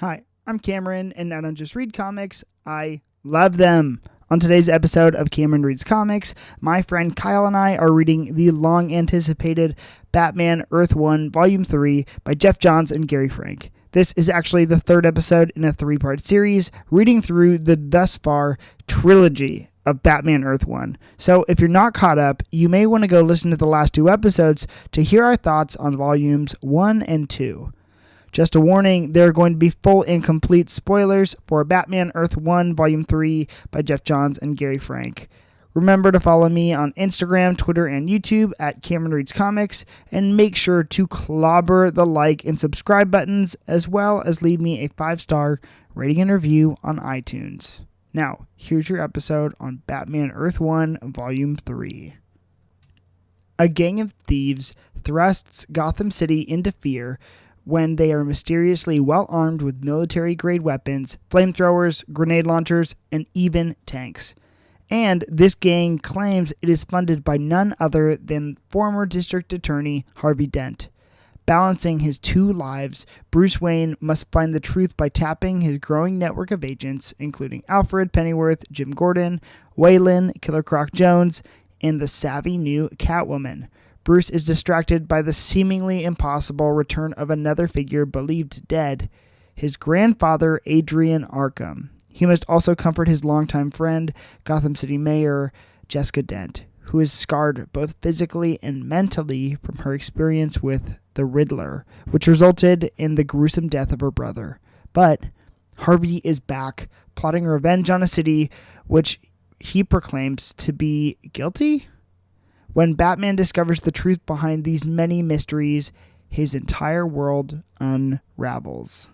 Hi, I'm Cameron, and I don't just read comics, I love them. On today's episode of Cameron Reads Comics, my friend Kyle and I are reading the long-anticipated Batman Earth 1 Volume 3 by Geoff Johns and Gary Frank. This is actually the third episode in a three-part series, reading through the thus far trilogy of Batman Earth 1. So if you're not caught up, you may want to go listen to the last two episodes to hear our thoughts on Volumes 1 and 2. Just a warning, there are going to be full and complete spoilers for Batman Earth 1 Volume 3 by Geoff Johns and Gary Frank. Remember to follow me on Instagram, Twitter, and YouTube at Cameron Reads Comics, and make sure to clobber the like and subscribe buttons, as well as leave me a 5-star rating and review on iTunes. Now, here's your episode on Batman Earth 1 Volume 3. A gang of thieves thrusts Gotham City into fear when they are mysteriously well-armed with military-grade weapons, flamethrowers, grenade launchers, and even tanks. And this gang claims it is funded by none other than former District Attorney Harvey Dent. Balancing his two lives, Bruce Wayne must find the truth by tapping his growing network of agents, including Alfred Pennyworth, Jim Gordon, Waylon, Killer Croc Jones, and the savvy new Catwoman. Bruce is distracted by the seemingly impossible return of another figure believed dead, his grandfather Adrian Arkham. He must also comfort his longtime friend, Gotham City Mayor Jessica Dent, who is scarred both physically and mentally from her experience with the Riddler, which resulted in the gruesome death of her brother. But Harvey is back, plotting revenge on a city which he proclaims to be guilty. When Batman discovers the truth behind these many mysteries, his entire world unravels.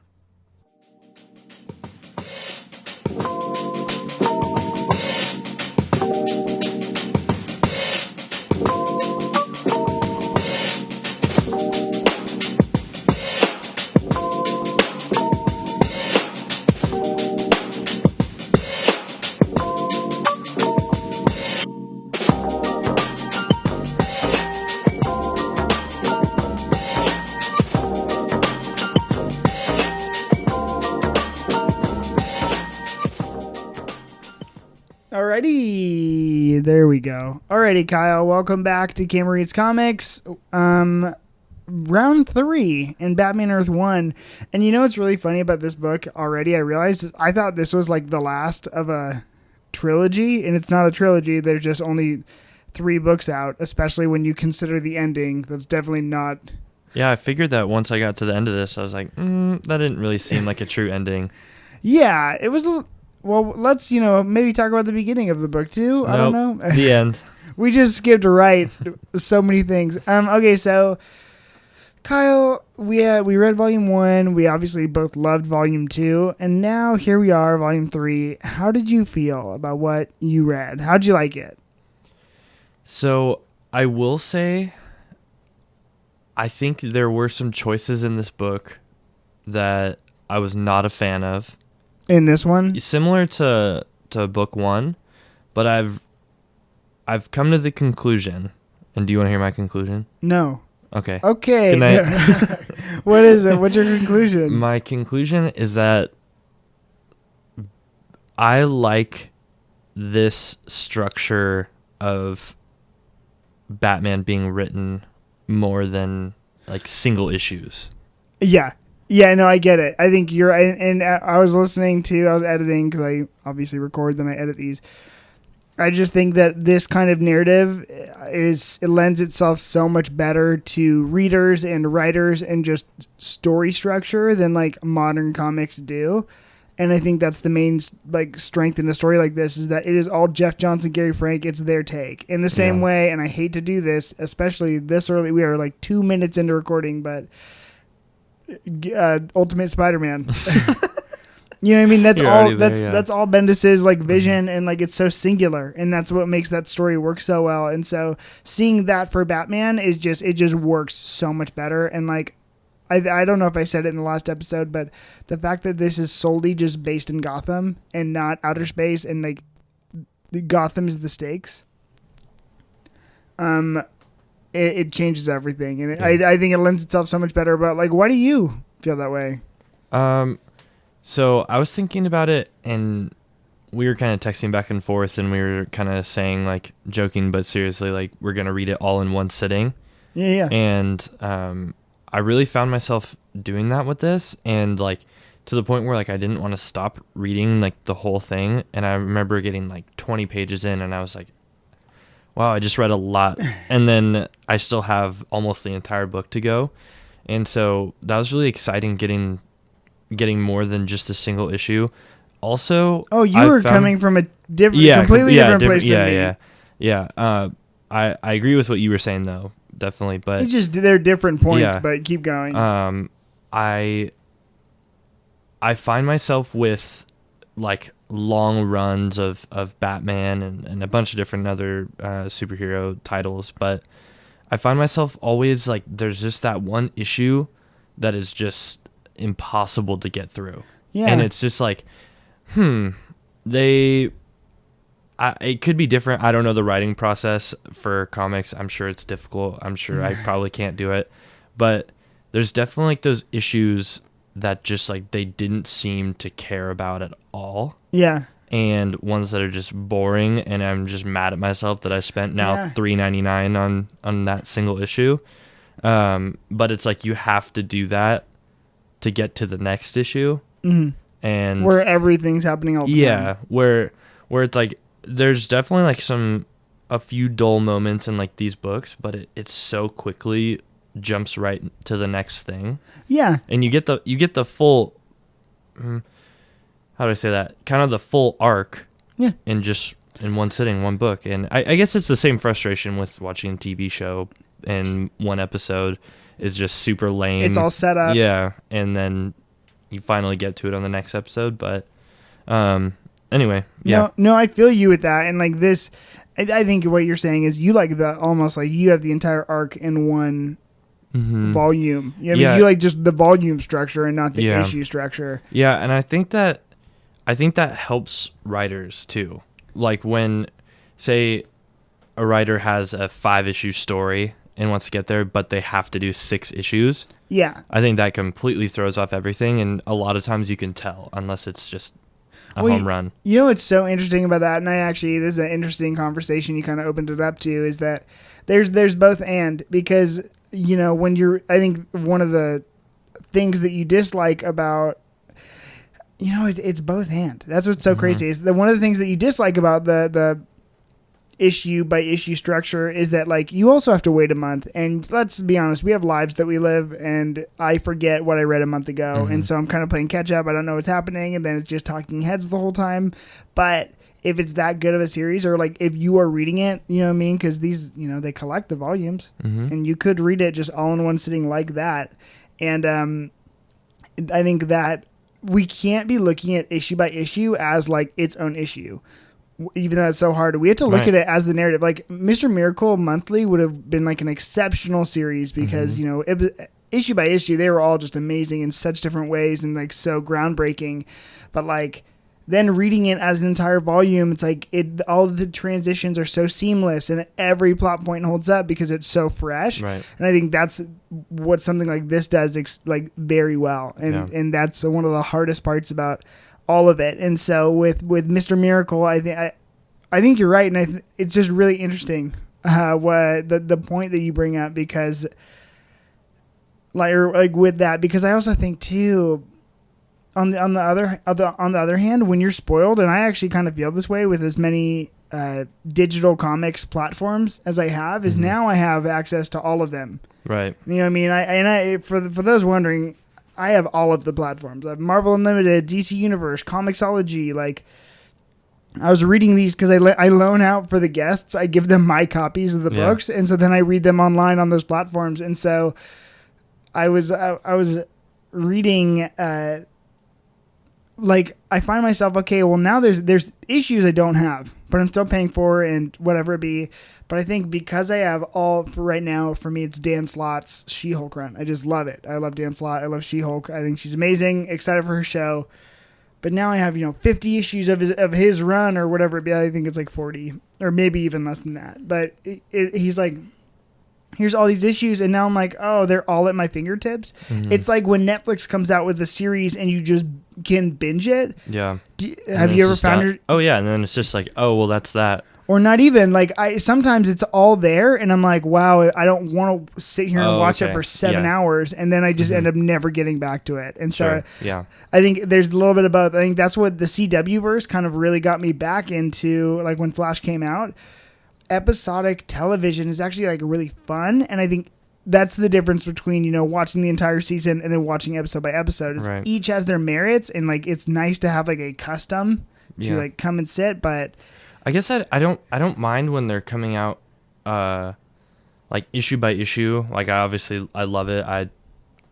Alrighty, there we go. Alrighty, Kyle, welcome back to Cameron Reads Comics. Round 3 in Batman Earth 1. And you know what's really funny about this book already? I realized I thought this was like the last of a trilogy, and it's not a trilogy. There's just only 3 books out, especially when you consider the ending. That's definitely not... Yeah, I figured that once I got to the end of this, I was like, that didn't really seem like a true ending. Yeah, it was... Well, let's, maybe talk about the beginning of the book, too. I don't know. The end. We just skipped right so many things. Okay, so, Kyle, we read Volume 1. We obviously both loved Volume 2. And now here we are, Volume 3. How did you feel about what you read? How'd you like it? So, I will say, I think there were some choices in this book that I was not a fan of. In this one? Similar to book 1, but I've come to the conclusion. And do you want to hear my conclusion? No. Okay. Okay. Good night. What is it? What's your conclusion? My conclusion is that I like this structure of Batman being written more than like single issues. Yeah. Yeah, no, I get it. I think you're, and I was listening to, I was editing because I obviously record, then I edit these. I just think that this kind of narrative it lends itself so much better to readers and writers and just story structure than like modern comics do. And I think that's the main like strength in a story like this is that it is all Geoff Johns and Gary Frank. It's their take in the same way. And I hate to do this, especially this early. We are like 2 minutes into recording, but Ultimate Spider-Man. You know what I mean? That's all. That's all Bendis's like vision, and like it's so singular, and that's what makes that story work so well. And so seeing that for Batman is just works so much better. And like I don't know if I said it in the last episode, but the fact that this is solely just based in Gotham and not outer space, and like Gotham is the stakes. It changes everything, and I think it lends itself so much better. But like, why do you feel that way? So I was thinking about it, and we were kind of texting back and forth, and we were kind of saying, like, joking but seriously, like, we're gonna read it all in one sitting. Yeah, yeah. And I really found myself doing that with this, and like to the point where like I didn't want to stop reading like the whole thing. And I remember getting like 20 pages in, and I was like, wow, I just read a lot. And then I still have almost the entire book to go. And so that was really exciting, getting more than just a single issue. Also, Oh, you I were found- coming from a completely different place than me. yeah. I agree with what you were saying though, definitely. But It's just they're different points, Yeah. but keep going. I find myself with like long runs of Batman and a bunch of different other superhero titles, but I find myself always like there's just that one issue that is just impossible to get through. Yeah. And it's just like, it could be different. I don't know the writing process for comics. I'm sure it's difficult. I'm sure I probably can't do it. But there's definitely like those issues that just like they didn't seem to care about at all. Yeah. And ones that are just boring, and I'm just mad at myself that I spent now Yeah. $3.99 on that single issue. But it's like you have to do that to get to the next issue. Mhm. And Where everything's happening all the yeah, time. where it's like there's definitely like a few dull moments in like these books, but it so quickly jumps right to the next thing, Yeah. and you get the full how do I say that, kind of the full arc Yeah. in one sitting, one book. And I guess it's the same frustration with watching a TV show, and one episode is just super lame. It's all set up. Yeah, and then you finally get to it on the next episode. But anyway, yeah. No, I feel you with that. And like this, I think what you're saying is you like almost like you have the entire arc in one volume. I mean, Yeah. you like just the volume structure and not the Yeah. issue structure. Yeah, and I think that helps writers too. Like when, say, a writer has a 5-issue story and wants to get there, but they have to do 6 issues. Yeah. I think that completely throws off everything, and a lot of times you can tell unless it's just a Well, home run. You know what's so interesting about that, and this is an interesting conversation you kind of opened it up to, is that there's both and, because, you know, when I think one of the things that you dislike about, you know, it's both and. That's what's so crazy, is that one of the things that you dislike about the issue by issue structure is that like you also have to wait a month, and let's be honest, we have lives that we live, and I forget what I read a month ago, and so I'm kind of playing catch up. I don't know what's happening, and then it's just talking heads the whole time. But if it's that good of a series, or like if you are reading it, you know what I mean, because these, you know, they collect the volumes, and you could read it just all in one sitting like that. And I think that we can't be looking at issue by issue as like its own issue, even though it's so hard. We have to look at it as the narrative. Like Mr. Miracle Monthly would have been like an exceptional series, because you know, issue by issue they were all just amazing in such different ways and like so groundbreaking. But like then reading it as an entire volume, it's like all the transitions are so seamless, and every plot point holds up because it's so fresh. Right. And I think that's what something like this does like very well. And that's one of the hardest parts about all of it. And so with Mr. Miracle, I think you're right, and it's just really interesting what the point that you bring up, because like with that, because I also think too, on the other hand, when you're spoiled, and I actually kind of feel this way with as many digital comics platforms as I have, is now I have access to all of them. Right. You know what I mean? I for those wondering, I have all of the platforms. I have Marvel Unlimited, DC Universe, Comixology. Like, I was reading these because I loan out for the guests. I give them my copies of the books, and so then I read them online on those platforms. And so I was reading. Like, I find myself, okay, well, now there's issues I don't have, but I'm still paying for, and whatever it be. But I think because I have all, for right now, for me, it's Dan Slott's She-Hulk run. I just love it. I love Dan Slott. I love She-Hulk. I think she's amazing. Excited for her show. But now I have, 50 issues of his run, or whatever it be. I think it's like 40, or maybe even less than that. But he's like, here's all these issues, and now I'm like, oh, they're all at my fingertips. Mhm. It's like when Netflix comes out with a series and you just can binge it. Yeah. Have you ever found your... Oh yeah, and then it's just like, oh well, that's that. Or not even, like, sometimes it's all there, and I'm like, wow, I don't want to sit here and watch it for 7 hours, and then I just end up never getting back to it. And so yeah, I think there's a little bit of both. I think that's what the CW verse kind of really got me back into, like, when Flash came out. Episodic television is actually, like, really fun, and I think that's the difference between, you know, watching the entire season and then watching episode by episode. Is each has their merits, and, like, it's nice to have, like, a custom to, like, come and sit, but... I guess I don't mind when they're coming out like issue by issue. Like I love it.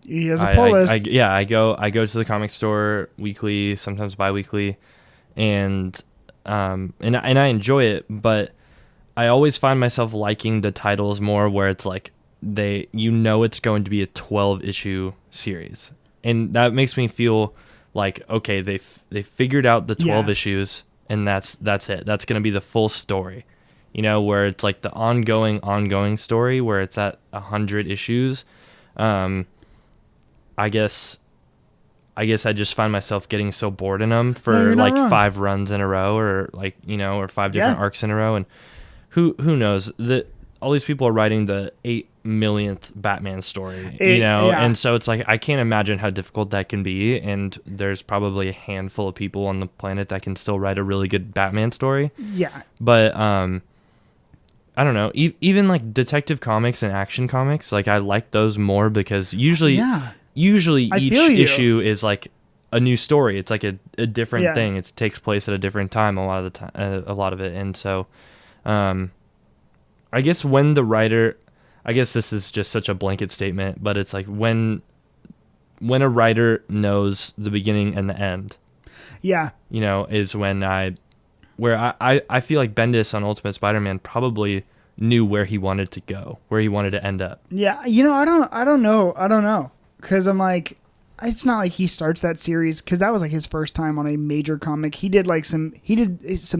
He has a pull list. I go to the comic store weekly, sometimes bi-weekly, and I enjoy it, but I always find myself liking the titles more where it's like it's going to be a 12 issue series. And that makes me feel like, okay, they figured out the 12 issues. And that's it. That's going to be the full story, you know, where it's like the ongoing story where it's at 100 issues. I guess I just find myself getting so bored in them for like wrong. 5 runs in a row, or like, you know, or 5 different arcs in a row. And who knows that all these people are writing the 8 millionth Batman story, you know? Yeah. And so it's like, I can't imagine how difficult that can be. And there's probably a handful of people on the planet that can still write a really good Batman story. Yeah. But, I don't know, even like Detective Comics and Action Comics, like I like those more because usually each issue is like a new story. It's like a different thing. It takes place at a different time a lot of the time, a lot of it. And so, I guess when the writer, I guess this is just such a blanket statement, but it's like when a writer knows the beginning and the end. Yeah. You know, is when I feel like Bendis on Ultimate Spider-Man probably knew where he wanted to go, where he wanted to end up. Yeah. You know, I don't know. Cause I'm like, it's not like he starts that series, because that was like his first time on a major comic. He did some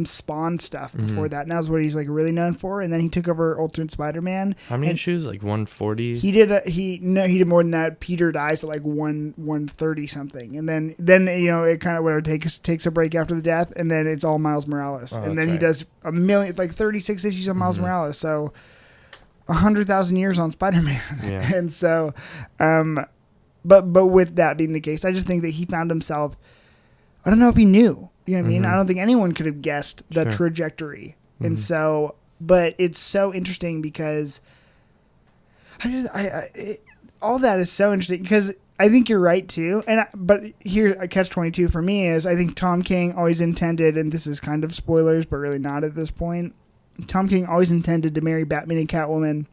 Spawn stuff before that, and that was what he's like really known for. And then he took over Ultimate Spider-Man. How many issues? Like 140? He did more than that. Peter dies at like 130 something, and then you know, it kind of whatever takes a break after the death, and then it's all Miles Morales, and then he does 36 issues on Miles Morales. So 100,000 years on Spider-Man, and so But with that being the case, I just think that he found himself, I don't know if he knew, you know what I mean? I don't think anyone could have guessed the trajectory. And so, but it's so interesting because all that is so interesting, because I think you're right too. But here, a catch-22 for me is, I think Tom King always intended, and this is kind of spoilers, but really not at this point, Tom King always intended to marry Batman and Catwoman.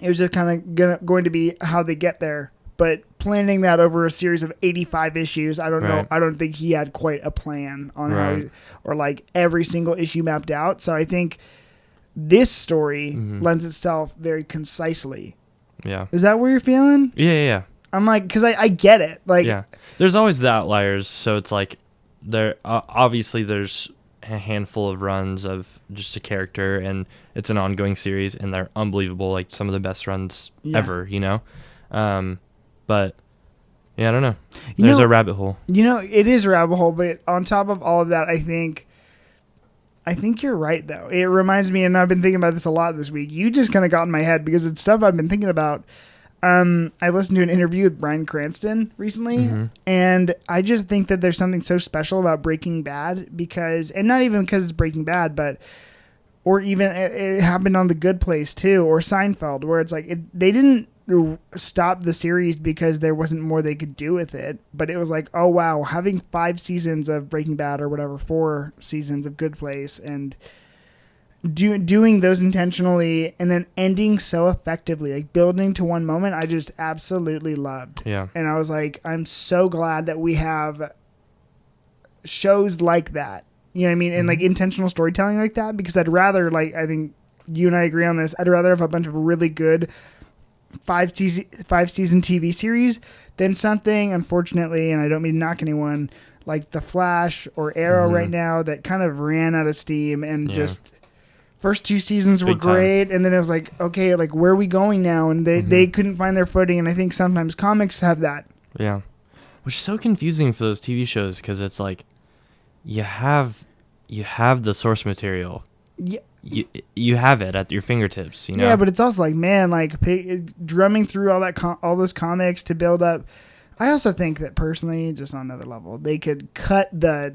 It was just kind of going to be how they get there. But planning that over a series of 85 issues, I don't know. I don't think he had quite a plan on how, or like every single issue mapped out. So I think this story lends itself very concisely. Yeah. Is that where you're feeling? Yeah. I'm like, because I get it. Like, yeah. There's always the outliers. So it's like, obviously there's a handful of runs of just a character, and it's an ongoing series, and they're unbelievable. Like some of the best runs ever, you know? But yeah, I don't know. There's a rabbit hole. You know, it is a rabbit hole, but on top of all of that, I think you're right, though. It reminds me, and I've been thinking about this a lot this week. You just kind of got in my head because it's stuff I've been thinking about. I listened to an interview with Bryan Cranston recently, and I just think that there's something so special about Breaking Bad, because, and not even because it's Breaking Bad, but, or even it happened on The Good Place too, or Seinfeld, where it's like, they didn't stop the series because there wasn't more they could do with it, but it was like, oh wow, having 5 seasons of Breaking Bad, or whatever, 4 seasons of Good Place, and doing those intentionally, and then ending so effectively, like building to one moment, I just absolutely loved. Yeah. And I was like, I'm so glad that we have shows like that, you know what I mean, and like intentional storytelling like that, because I'd rather, like, I think you and I agree on this, I'd rather have a bunch of really good 5-season TV series than something, unfortunately, and I don't mean to knock anyone, like The Flash or Arrow right now, that kind of ran out of steam and just first 2 seasons were Big time. great, and then it was like, okay, like where are we going now? And they couldn't find their footing, and I think sometimes comics have that. Yeah. Which is so confusing for those TV shows because it's like you have the source material. Yeah. You have it at your fingertips, you know. Yeah, but it's also like, man, like drumming through all that all those comics to build up. I also think that personally, just on another level, they could cut the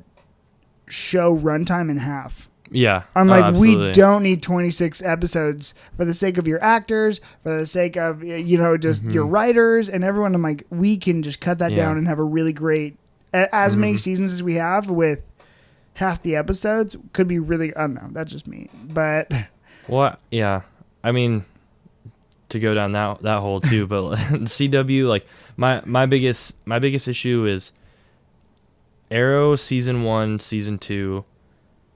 show runtime in half. Yeah. I'm like, we absolutely. don't need 26 episodes for the sake of your actors, for the sake of, just your writers and everyone. I'm like, we can just cut that Yeah. down and have a really great, as many seasons as we have with half the episodes could be really, I don't know, that's just me. But Well, yeah. I mean, to go down that hole too, but CW, like my biggest issue is Arrow season 1, season 2,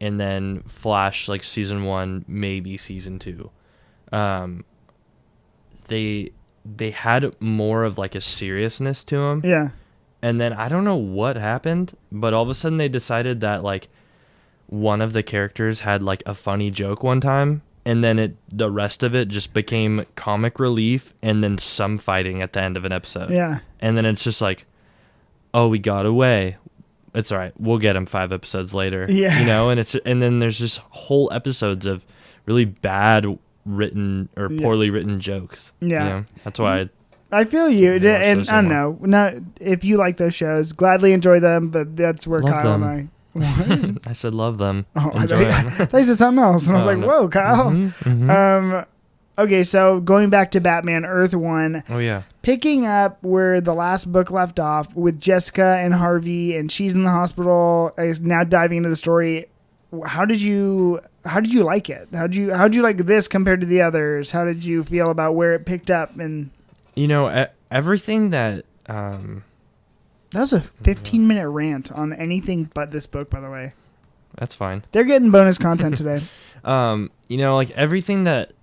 and then Flash like season 1, maybe season 2. They had more of like a seriousness to them. yeah. And then I don't know what happened, but all of a sudden they decided that like one of the characters had like a funny joke one time, and then the rest of it just became comic relief and then some fighting at the end of an episode. Yeah. And then it's just like, oh, we got away. It's all right. We'll get him 5 episodes later. Yeah. And then there's just whole episodes of really bad written or poorly written jokes. Yeah. That's why I feel you, Yeah, and so I don't know. Not if you like those shows, gladly enjoy them. But that's where Love Kyle them. and I. What? I said love them. Oh, I Enjoy thought them. you said something else, and I was Oh, like, no. "Whoa, Kyle." Mhm. Okay, so going back to Batman Earth 1, Oh yeah. picking up where the last book left off with Jessica and Harvey, and she's in the hospital. Is now diving into the story. How did you like it? How'd you like this compared to the others? How did you feel about where it picked up? And Everything that that was a 15-minute rant on anything but this book, by the way. that's fine. They're getting bonus content today. Like everything that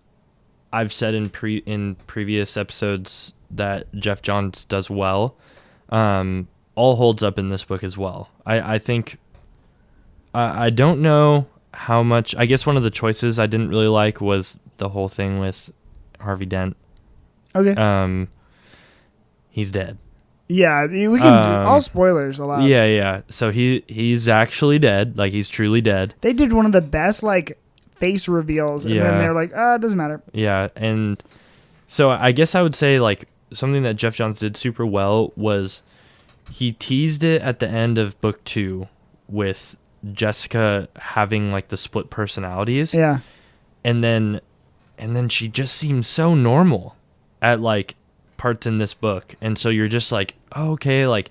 I've said in previous episodes that Jeff Johns does well, all holds up in this book as well. I think I don't know how much. I guess one of the choices I didn't really like was the whole thing with Harvey Dent. Okay. He's dead. Yeah, we can do all spoilers allowed. Yeah. So he's actually dead. Like he's truly dead. They did one of the best like face reveals, and then Yeah. they're like, it doesn't matter. Yeah, and so I guess I would say like something that Jeff Johns did super well was he teased it at the end of book 2 with Jessica having like the split personalities. Yeah. And then she just seems so normal at like parts in this book. And so you're just like, oh, okay, like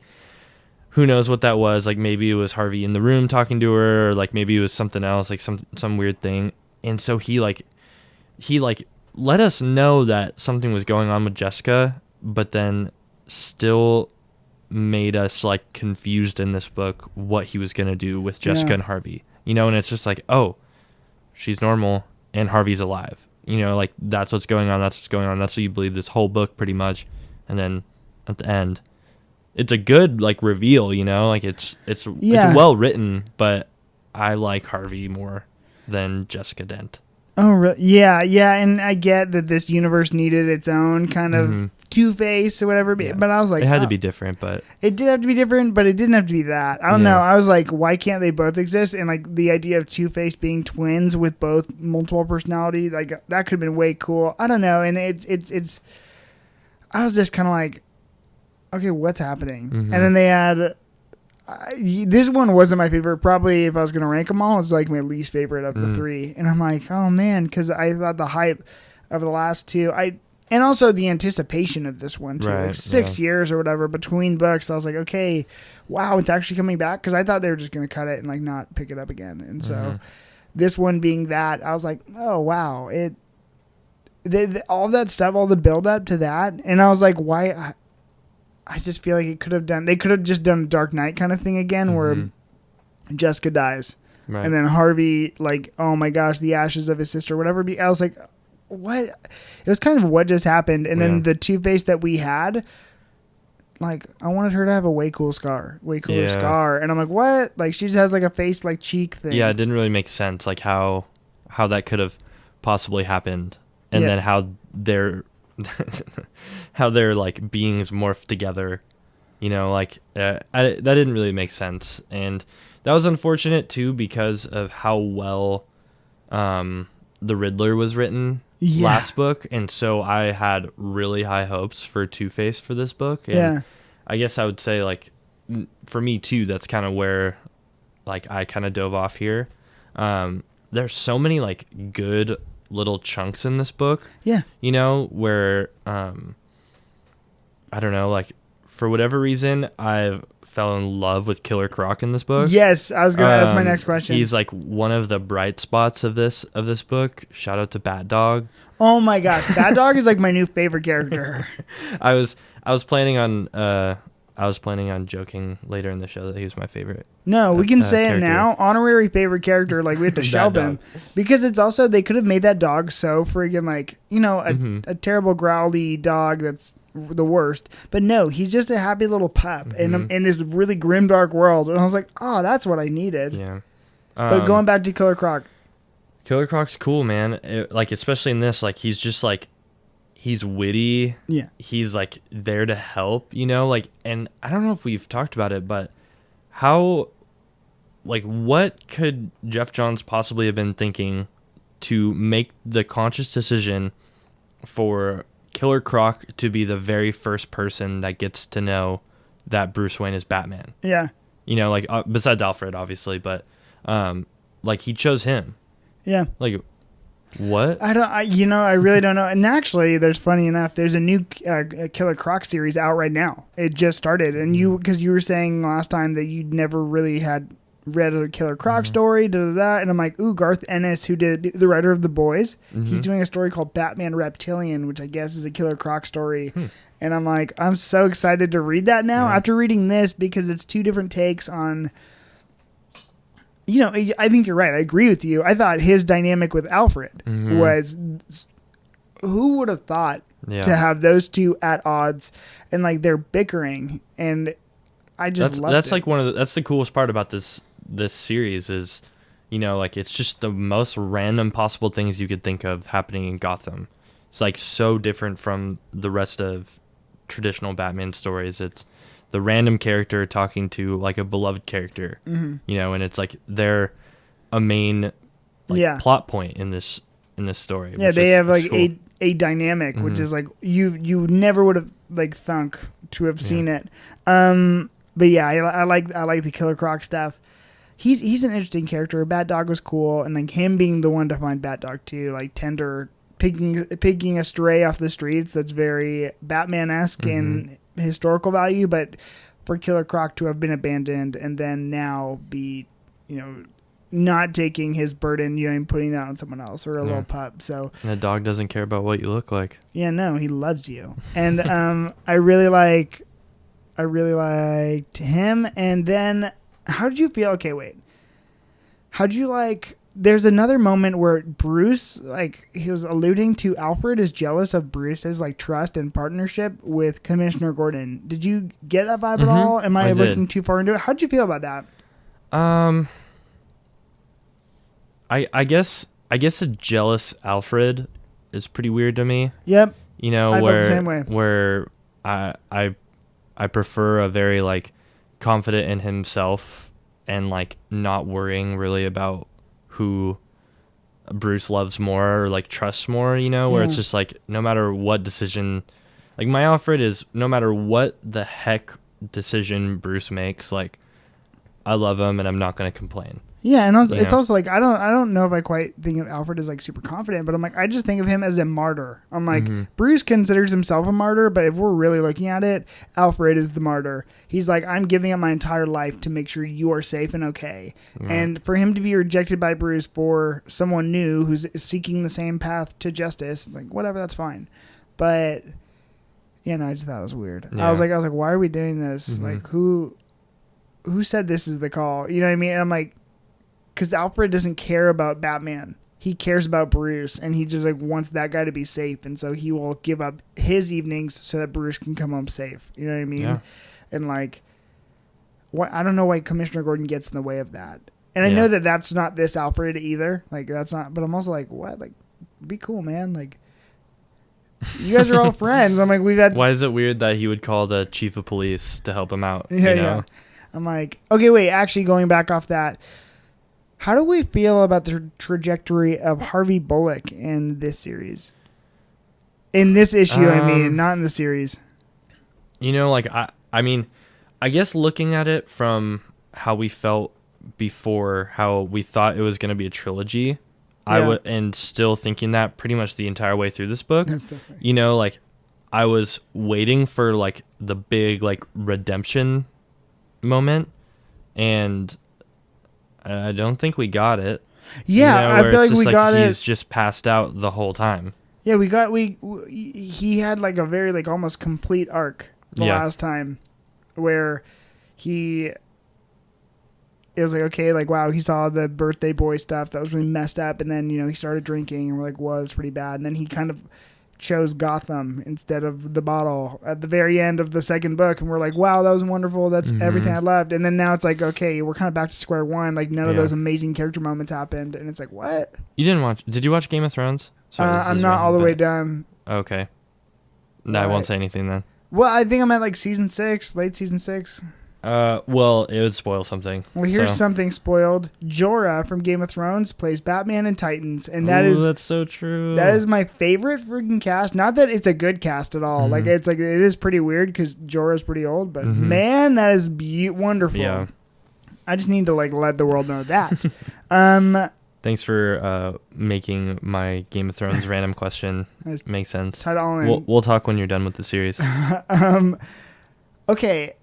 who knows what that was? Like maybe it was Harvey in the room talking to her, or like maybe it was something else, like some weird thing. And so he let us know that something was going on with Jessica, but then still made us like confused in this book what he was going to do with Jessica and Harvey. And it's just like, oh, she's normal and Harvey's alive. Like that's what's going on. That's what you believe this whole book pretty much. And then at the end, it's a good like reveal, like it's well written, but I like Harvey more than Jessica Dent. Oh, really? Yeah, and I get that this universe needed its own kind of Two-Face or whatever, but I was like, it had to be different, but it did have to be different, but it didn't have to be that. I don't know. I was like, why can't they both exist? And like the idea of Two-Face being twins with both multiple personality, like that could have been way cool. I don't know. And it's. I was just kind of like, okay, what's happening? And then they had. This one wasn't my favorite. Probably if I was going to rank them all, it's like my least favorite of the 3. And I'm like, oh man, because I thought the hype of the last 2, and also the anticipation of this one too, Right, like 6 years or whatever between books. I was like, okay, wow, it's actually coming back, because I thought they were just going to cut it and like not pick it up again. And so this one being that, I was like, oh wow, all that stuff, all the build up to that, and I was like, why? I just feel like they could have just done a Dark Knight kind of thing again, where Jessica dies, right. and then Harvey, like, oh my gosh, the ashes of his sister, whatever. I was like, what? It was kind of what just happened. And then the Two-Face that we had, like, I wanted her to have a way cooler scar. And I'm like, what? Like, she just has like a face, like cheek thing. Yeah, it didn't really make sense, like how how that could have possibly happened, and then how their how their like beings morphed together. Like that didn't really make sense, and that was unfortunate too because of how well the Riddler was written last book, and so I had really high hopes for Two-Face for this book. And I guess I would say like for me too, that's kind of where like I kind of dove off here. There's so many like good little chunks in this book. Yeah. Where I don't know, like for whatever reason I fell in love with Killer Croc in this book. Yes, I was going to ask my next question. He's like one of the bright spots of this book. Shout out to Bat Dog. Oh my gosh, Bat Dog is like my new favorite character. I was planning on joking later in the show that he was my favorite. No, we can say character. It now. Honorary favorite character. Like we have to shelve him because it's also they could have made that dog so friggin' like a terrible growly dog that's the worst. But no, he's just a happy little pup in this really grim dark world. And I was like, oh, that's what I needed. Yeah. But going back to Killer Croc. Killer Croc's cool, man. Like especially in this, like he's just like. He's witty. Yeah. He's like there to help, like, and I don't know if we've talked about it, but what could Jeff Johns possibly have been thinking to make the conscious decision for Killer Croc to be the very first person that gets to know that Bruce Wayne is Batman? Yeah. Like besides Alfred, obviously, but like he chose him. Yeah. Like, what? I really don't know. And actually, funny enough, there's a new Killer Croc series out right now. It just started. And because you were saying last time that you'd never really had read a Killer Croc story, and I'm like, ooh, Garth Ennis, who did the writer of The Boys, he's doing a story called Batman Reptilian, which I guess is a Killer Croc story. And I'm like, I'm so excited to read that now after reading this because it's two different takes on... I think you're right. I agree with you. I thought his dynamic with Alfred was... Who would have thought to have those two at odds and like they're bickering, and I just loved that's it. Like that's the coolest part about this series is, like it's just the most random possible things you could think of happening in Gotham. It's like so different from the rest of traditional Batman stories. It's the random character talking to like a beloved character, and it's like they're a main plot point in this story. Yeah, they have like cool. a dynamic, which is like you never would have like thunk to have seen it. But yeah, I like the Killer Croc stuff. He's an interesting character. Bat Dog was cool, and like him being the one to find Bat Dog too, like tender, picking a stray off the streets. That's very Batman-esque in historical value, but for Killer Croc to have been abandoned and then now be, not taking his burden, and putting that on someone else or a little pup. So and the dog doesn't care about what you look like. Yeah, no, he loves you. And I really liked him. And then how did you feel? Okay, wait. How'd you like? There's another moment where Bruce, like, he was alluding to Alfred is jealous of Bruce's like trust and partnership with Commissioner Gordon. Did you get that vibe at all? Am I looking too far into it? How'd you feel about that? I guess a jealous Alfred is pretty weird to me. Yep. I felt the same way. Where I prefer a very like confident in himself and like not worrying really about who Bruce loves more or like trusts more, where it's just like no matter what decision, like my Alfred is no matter what the heck decision Bruce makes, like I love him and I'm not going to complain. Yeah, and also, it's also like I don't know if I quite think of Alfred as like super confident, but I'm like I just think of him as a martyr. I'm like Bruce considers himself a martyr, but if we're really looking at it, Alfred is the martyr. He's like I'm giving up my entire life to make sure you are safe and okay. And for him to be rejected by Bruce for someone new who's seeking the same path to justice, like whatever, that's fine. But I just thought it was weird. Yeah. I was like why are we doing this? Like who said this is the call? You know what I mean? And I'm like, because Alfred doesn't care about Batman. He cares about Bruce, and he just like wants that guy to be safe, and so he will give up his evenings so that Bruce can come home safe. You know what I mean? Yeah. And like, what I don't know why Commissioner Gordon gets in the way of that. And I Yeah. know that that's not this Alfred either. Like, that's not, but I'm also like, what? Like, be cool, man. Like, you guys are all friends. I'm like, we've had. Why is it weird that he would call the chief of police to help him out? Yeah, you know? yeah. I'm like, okay, wait, actually, going back off that, how do we feel about the trajectory of Harvey Bullock in this series? In this issue, I mean, not in the series. You know, like, I mean, I guess looking at it from how we felt before, how we thought it was going to be a trilogy, Yeah. and still thinking that pretty much the entire way through this book. That's so funny. You know, like, I was waiting for, like, the big, like, redemption moment, and I don't think we got it. Yeah, You know, I where feel it's like we just got he's it. just passed out the whole time. Yeah, he had like a very like almost complete arc the Yeah. last time where it was like, okay, like, wow, he saw the birthday boy stuff that was really messed up, and then, he started drinking, and we're like, well, it's pretty bad. And then he kind of chose Gotham instead of the bottle at the very end of the second book, and we're like, wow, that was wonderful. That's everything I loved. And then now it's like, okay, we're kind of back to square one. Like, none of Yeah. those amazing character moments happened, and it's like, what? Did you watch Game of Thrones? Sorry, this I'm is not all the way random, done. but- Okay. No, I Right. won't say anything then. Well, I think I'm at like season 6, late season 6. Well, it would spoil something. Well, here's so. something spoiled. Jorah from Game of Thrones plays Batman in Titans, and that Ooh, is that's so true. that is my favorite freaking cast. Not that it's a good cast at all. Like, it is pretty weird because Jorah's pretty old, but man, that is wonderful. Yeah. I just need to like let the world know that. Thanks for making my Game of Thrones random question Nice. make sense. Tied it all in. We'll talk when you're done with the series. Okay.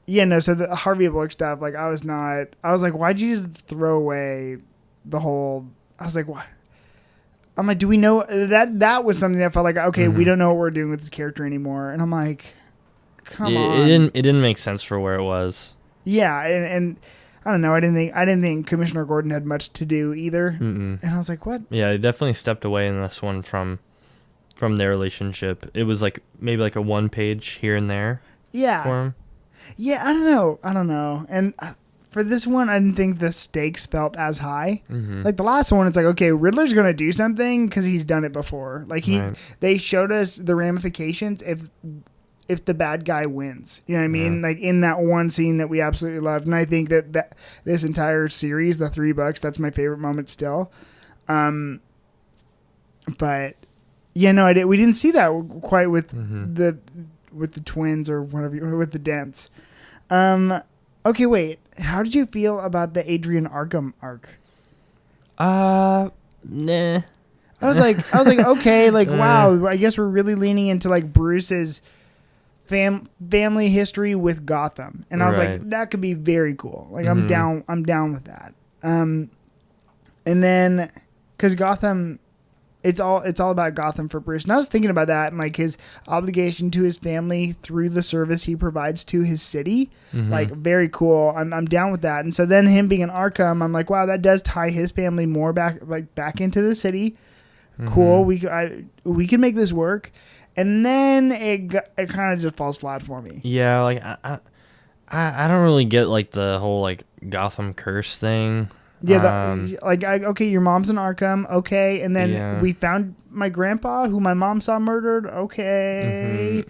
Yeah, no, so the Harvey Bullock stuff, like, I was like, why'd you just throw away the whole, I was like, what? I'm like, do we know, that was something that felt like, okay, we don't know what we're doing with this character anymore. And I'm like, come on. It didn't make sense for where it was. Yeah, and I don't know, I didn't think Commissioner Gordon had much to do either. Mm-mm. And I was like, what? Yeah, they definitely stepped away in this one from their relationship. It was like maybe like a one page here and there Yeah. for him. Yeah, I don't know. And for this one, I didn't think the stakes felt as high. Like the last one, it's like, okay, Riddler's going to do something because he's done it before. Like Right. they showed us the ramifications if the bad guy wins. You know what I mean? Yeah. Like in that one scene that we absolutely loved. And I think that this entire series, the $3, that's my favorite moment still. But yeah, no, we didn't see that quite with the twins or whatever, with the Dents. Okay, wait. How did you feel about the Adrian Arkham arc? Nah. I was like, okay, like, wow, I guess we're really leaning into like Bruce's family history with Gotham, and I was like, Right. that could be very cool. Like, I'm down with that. And then because Gotham. It's all about Gotham for Bruce. And I was thinking about that and like his obligation to his family through the service he provides to his city. Like, very cool. I'm down with that. And so then him being an Arkham, I'm like, wow, that does tie his family more back into the city. Cool. We can make this work. And then it kind of just falls flat for me. Yeah, like I don't really get like the whole like Gotham curse thing. Yeah, okay, your mom's in Arkham, okay, and then Yeah. we found my grandpa, who my mom saw murdered, okay.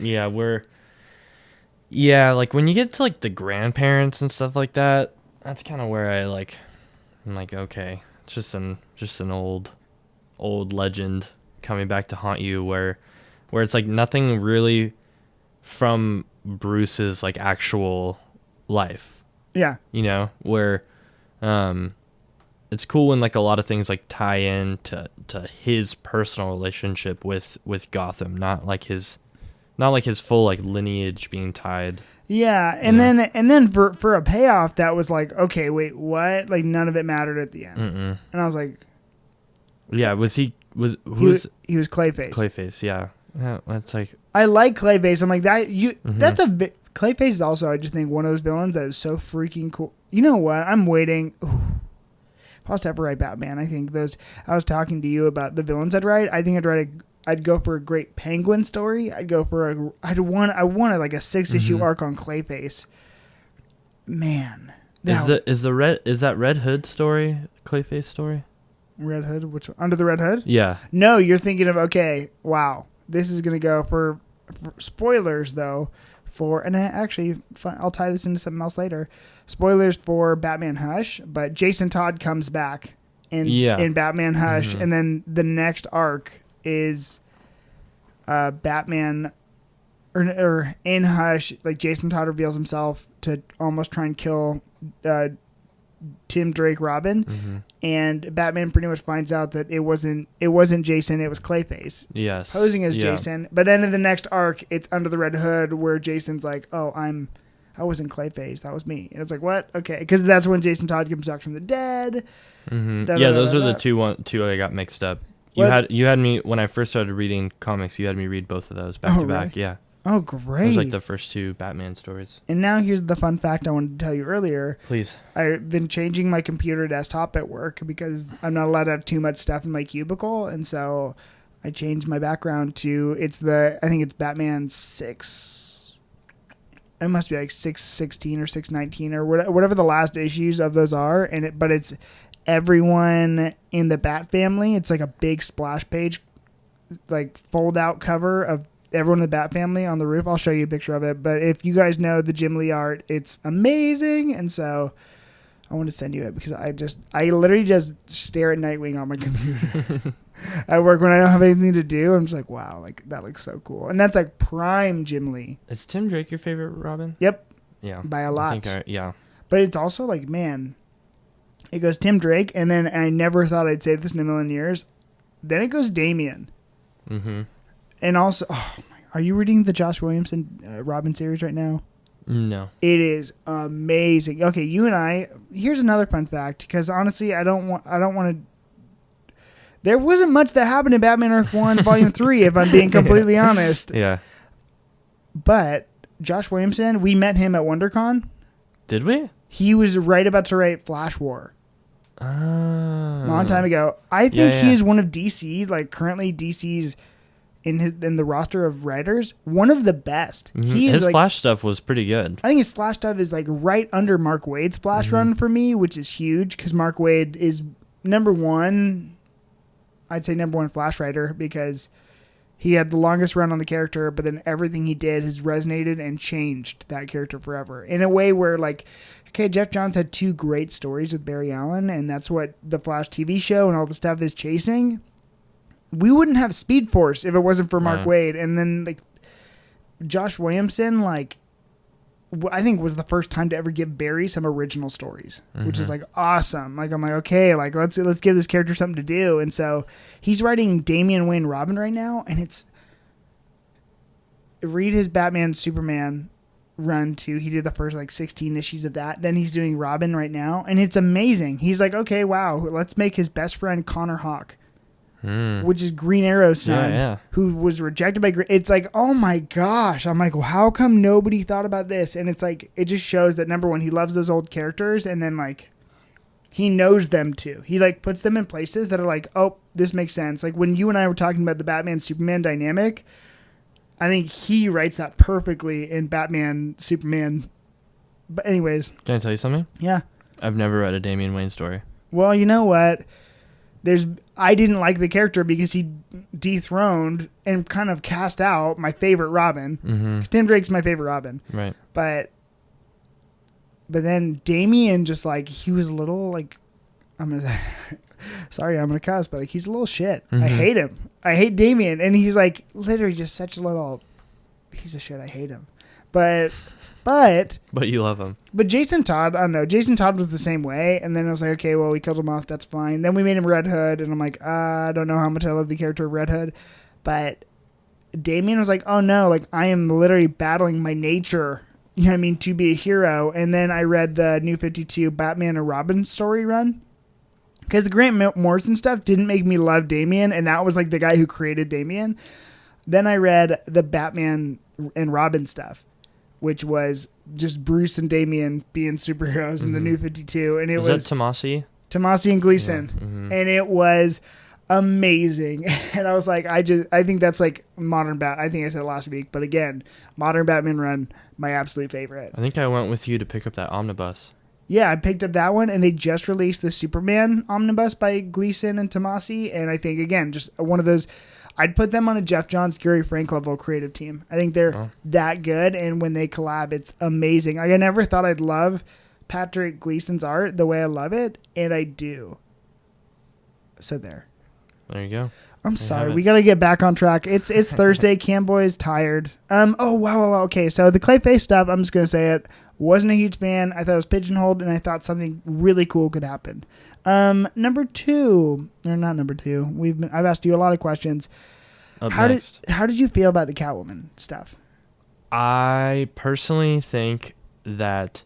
Yeah, like when you get to like the grandparents and stuff like that, that's kind of where I'm like, okay, it's just an old legend coming back to haunt you, where it's like nothing really from Bruce's like actual life, Yeah, where it's cool when like a lot of things like tie in to his personal relationship with Gotham, not like his full like lineage being tied. yeah, and then for a payoff that was like, okay, wait, what? Like, none of it mattered at the end, and I was like, Yeah, who he was Clayface. Clayface? Yeah, that's like I like Clayface. I'm like that. That's Clayface is also, I just think, one of those villains that is so freaking cool. You know what? I'm waiting. Ooh. If I was to ever write Batman, I think I was talking to you about the villains I'd write. I think I'd go for a great Penguin story. I wanted like a 6-issue arc on Clayface. Man, Is that Red Hood story Clayface story? Red Hood? Which one? Under the Red Hood? Yeah. No, you're thinking of, okay, wow. This is going to go for spoilers, though. I'll tie this into something else later. Spoilers for Batman Hush, but Jason Todd comes back in Batman Hush, and then the next arc is Batman, or in Hush, like Jason Todd reveals himself to almost try and kill Tim Drake Robin, and Batman pretty much finds out that it wasn't Jason, it was Clayface. Yes. Posing as Jason. But then in the next arc, it's Under the Red Hood, where Jason's like, "Oh, I wasn't Clayface, that was me." And it's like, what? Okay, because that's when Jason Todd comes back from the dead. Those are the two I got mixed up. You had me when I first started reading comics. You had me read both of those back to back. Yeah. Oh, great. It was like the first two Batman stories. And now here's the fun fact I wanted to tell you earlier. Please. I've been changing my computer desktop at work because I'm not allowed to have too much stuff in my cubicle. And so I changed my background to, I think it's Batman 6. It must be like 616 or 619 or whatever the last issues of those are. But it's everyone in the Bat family. It's like a big splash page, like fold out cover of everyone in the Bat family on the roof. I'll show you a picture of it. But if you guys know the Jim Lee art, it's amazing. And so I want to send you it because I literally just stare at Nightwing on my computer at work when I don't have anything to do. I'm just like, wow, like that looks so cool. And that's like prime Jim Lee. Is Tim Drake your favorite Robin? Yep. Yeah. By a lot. Yeah. But it's also like, man, it goes Tim Drake, and then I never thought I'd say this in a million years. Then it goes Damian. And also, are you reading the Josh Williamson Robin series right now? No. It is amazing. Okay, you and I. Here's another fun fact, because honestly, I don't want to. There wasn't much that happened in Batman Earth 1 Volume 3, if I'm being completely honest. Yeah. But Josh Williamson, we met him at WonderCon. Did we? He was right about to write Flash War. A long time ago. I think he is one of DC, like currently DC's in the roster of writers, one of the best. His Flash stuff was pretty good. I think his Flash stuff is like right under Mark Waid's Flash run for me, which is huge because Mark Waid is number one. I'd say number one Flash writer because he had the longest run on the character, but then everything he did has resonated and changed that character forever in a way where, like, okay, Jeff Johns had two great stories with Barry Allen, and that's what the Flash TV show and all the stuff is chasing. We wouldn't have Speed Force if it wasn't for Mark Waid. And then, like, Josh Williamson, like, I think was the first time to ever give Barry some original stories, which is like awesome. Like, I'm like, okay, like let's give this character something to do. And so he's writing Damian Wayne Robin right now, and read his Batman Superman run too. He did the first like 16 issues of that. Then he's doing Robin right now, and it's amazing. He's like, okay, wow, let's make his best friend Connor Hawke. Which is Green Arrow's son, who was rejected by Green. It's like, oh my gosh. I'm like, well, how come nobody thought about this? And it's like, it just shows that, number one, he loves those old characters, and then, like, he knows them too. He, like, puts them in places that are like, oh, this makes sense. Like, when you and I were talking about the Batman-Superman dynamic, I think he writes that perfectly in Batman-Superman. But anyways. Can I tell you something? Yeah. I've never read a Damian Wayne story. Well, you know what? I didn't like the character because he dethroned and kind of cast out my favorite Robin. Tim Drake's my favorite Robin. Right. But then Damian just, like, he was a little, like, sorry, I'm going to cuss, but, like, he's a little shit. I hate him. I hate Damian. And he's, like, literally just such a little piece of shit. I hate him. But you love him. But Jason Todd, I don't know. Jason Todd was the same way. And then I was like, okay, well, we killed him off. That's fine. Then we made him Red Hood. And I'm like, I don't know how much I love the character of Red Hood. But Damian was like, oh, no, like, I am literally battling my nature, you know what I mean, to be a hero. And then I read the New 52 Batman and Robin story run. Because the Grant Morrison stuff didn't make me love Damian. And that was, like, the guy who created Damian. Then I read the Batman and Robin stuff, which was just Bruce and Damian being superheroes in the New 52. And it was that Tomasi? Tomasi and Gleason. And it was amazing. And I was like, I think that's like modern I think I said it last week, but again, modern Batman run, my absolute favorite. I think I went with you to pick up that omnibus. Yeah, I picked up that one, and they just released the Superman omnibus by Gleason and Tomasi, and I think, again, just one of those, I'd put them on a Jeff Johns, Gary Frank level creative team. I think they're that good, and when they collab, it's amazing. Like, I never thought I'd love Patrick Gleason's art the way I love it, and I do. So there. There you go. I'm sorry. We got to get back on track. It's Thursday. Camboy is tired. Oh, wow. Okay, so the Clayface stuff, I'm just going to say it. Wasn't a huge fan. I thought it was pigeonholed, and I thought something really cool could happen. Number two. Or not number two. I've asked you a lot of questions. How did you feel about the Catwoman stuff? I personally think that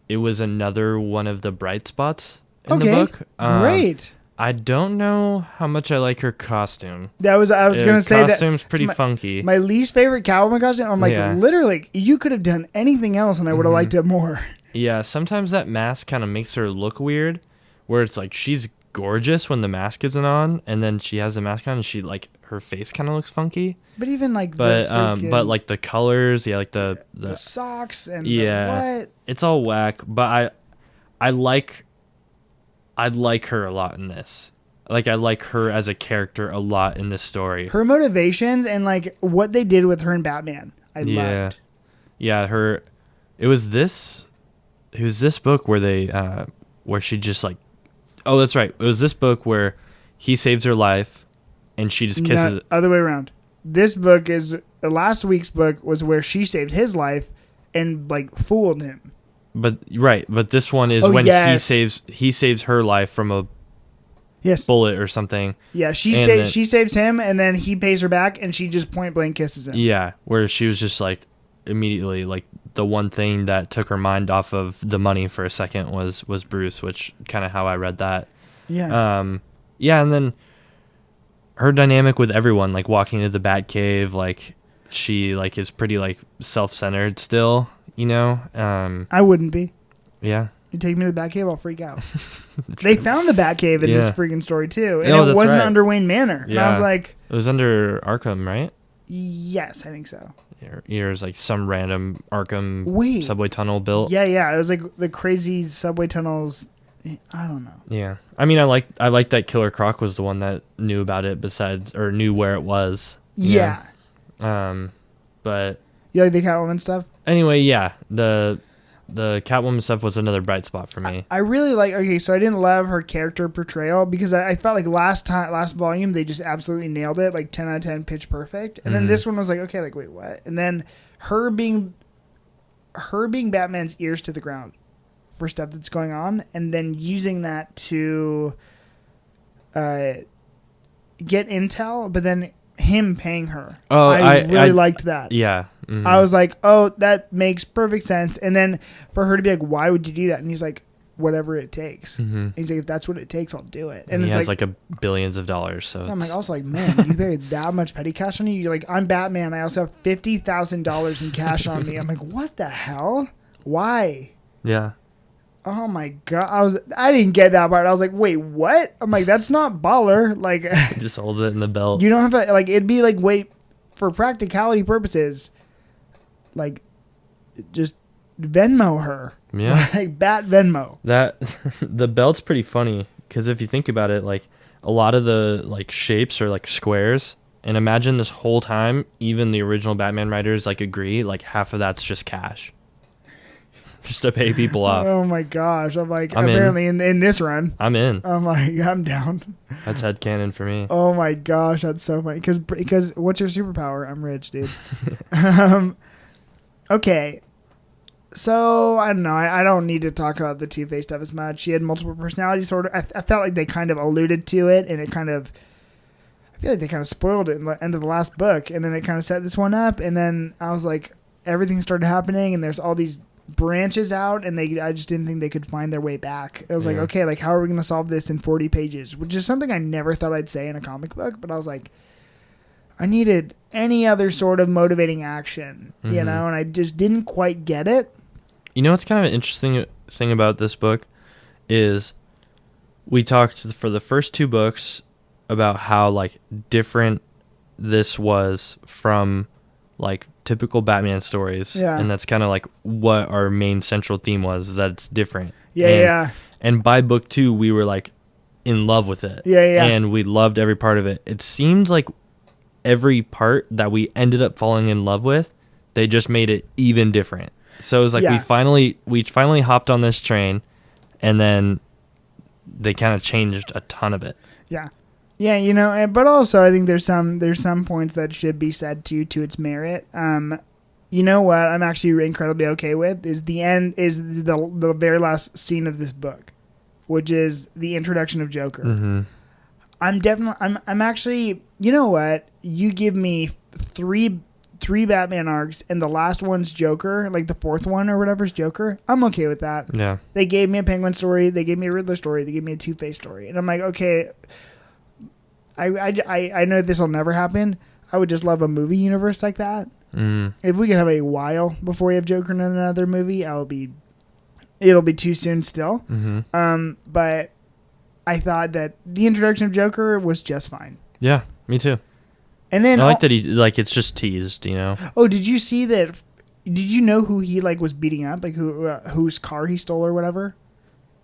it was another one of the bright spots in the book. Great. I don't know how much I like her costume. I was going to say that costume's pretty funky. My least favorite Catwoman costume. I'm like, literally, you could have done anything else, and I would have liked it more. Yeah, sometimes that mask kind of makes her look weird, where it's like she's gorgeous when the mask isn't on, and then she has the mask on, and she like her face kind of looks funky. But even like, but like the colors, like the socks and what? It's all whack. But I like her a lot in this. Like, I like her as a character a lot in this story. Her motivations and like what they did with her and Batman, I loved. Yeah, it was this book where they where she just like, oh, that's right. It was this book where he saves her life and she just kisses it. Other way around. This book is last week's book was where she saved his life and like fooled him. But this one is when he saves her life from a bullet or something. Yeah, she saves him, and then he pays her back, and she just point blank kisses him. Yeah, where she was just like immediately like the one thing that took her mind off of the money for a second was Bruce, which kind of how I read that. Yeah. And then her dynamic with everyone, like walking into the Batcave, like she like is pretty like self-centered still. You know, I wouldn't be. Yeah. You take me to the Batcave, I'll freak out. They found the Batcave in this freaking story too, and it wasn't under Wayne Manor. Yeah. And I was like, it was under Arkham, right? Yes, I think so. There's like some random Arkham subway tunnel built. Yeah. It was like the crazy subway tunnels. I don't know. Yeah, I mean, I like that Killer Croc was the one that knew about it knew where it was. Yeah. But you like the Catwoman stuff? Anyway, yeah, the Catwoman stuff was another bright spot for me. I really so I didn't love her character portrayal because I felt like last volume they just absolutely nailed it, like 10 out of 10, pitch perfect. And then this one was like, okay, like wait, what? And then her being Batman's ears to the ground for stuff that's going on, and then using that to get intel, but then him paying her. Oh, I really liked that. Yeah. Mm-hmm. I was like, oh, that makes perfect sense. And then for her to be like, why would you do that? And he's like, whatever it takes. Mm-hmm. He's like, if that's what it takes, I'll do it. And he has like a billions of dollars. So I'm like, also like, man, you paid that much petty cash on you? You're like, I'm Batman. I also have $50,000 in cash on me. I'm like, what the hell? Why? Yeah. Oh my God. I didn't get that part. I was like, wait, what? I'm like, that's not baller. Like, he just holds it in the belt. You don't have to, like, it'd be like, wait, for practicality purposes, like, just Venmo her. Yeah. Like, Bat Venmo. That, the belt's pretty funny because if you think about it, like, a lot of the, like, shapes are, like, squares. And imagine this whole time, even the original Batman writers, like, agree, like, half of that's just cash. Just to pay people off. Oh my gosh. I'm like, apparently in this run. I'm in. I'm down. That's headcanon for me. Oh my gosh. That's so funny. Because what's your superpower? I'm rich, dude. Okay. So, I don't know. I don't need to talk about the Two-Face stuff as much. She had multiple personality disorder. I felt like they kind of alluded to it, and I feel like they kind of spoiled it in the end of the last book, and then it kind of set this one up, and then I was like, everything started happening, and there's all these branches out, and I just didn't think they could find their way back. It was like, okay, like, how are we going to solve this in 40 pages? Which is something I never thought I'd say in a comic book, but I was like, I needed any other sort of motivating action, you know, and I just didn't quite get it. You know what's kind of an interesting thing about this book is we talked for the first two books about how, like, different this was from, like, typical Batman stories. Yeah. And that's kind of like what our main central theme was, is that it's different. Yeah, and, yeah. And by book 2, we were like in love with it. Yeah, yeah. And we loved every part of it. It seemed like every part that we ended up falling in love with, they just made it even different. So it was like Yeah. we finally hopped on this train, and then they kind of changed a ton of it. Yeah. Yeah, you know, but also I think there's some points that should be said to its merit. You know what I'm actually incredibly okay with is the very last scene of this book, which is the introduction of Joker. Mm-hmm. I'm actually, you know what? You give me three Batman arcs and the last one's Joker, like the fourth one or whatever's Joker. I'm okay with that. Yeah. They gave me a Penguin story, they gave me a Riddler story, they gave me a Two-Face story, and I'm like, okay. I know this will never happen. I would just love a movie universe like that. Mm. If we could have a while before we have Joker in another movie, it'll be too soon still. Mm-hmm. But I thought that the introduction of Joker was just fine. Yeah, me too. And then I like that it's just teased, you know. Oh, did you see that? Did you know who he was beating up? Like whose car he stole or whatever?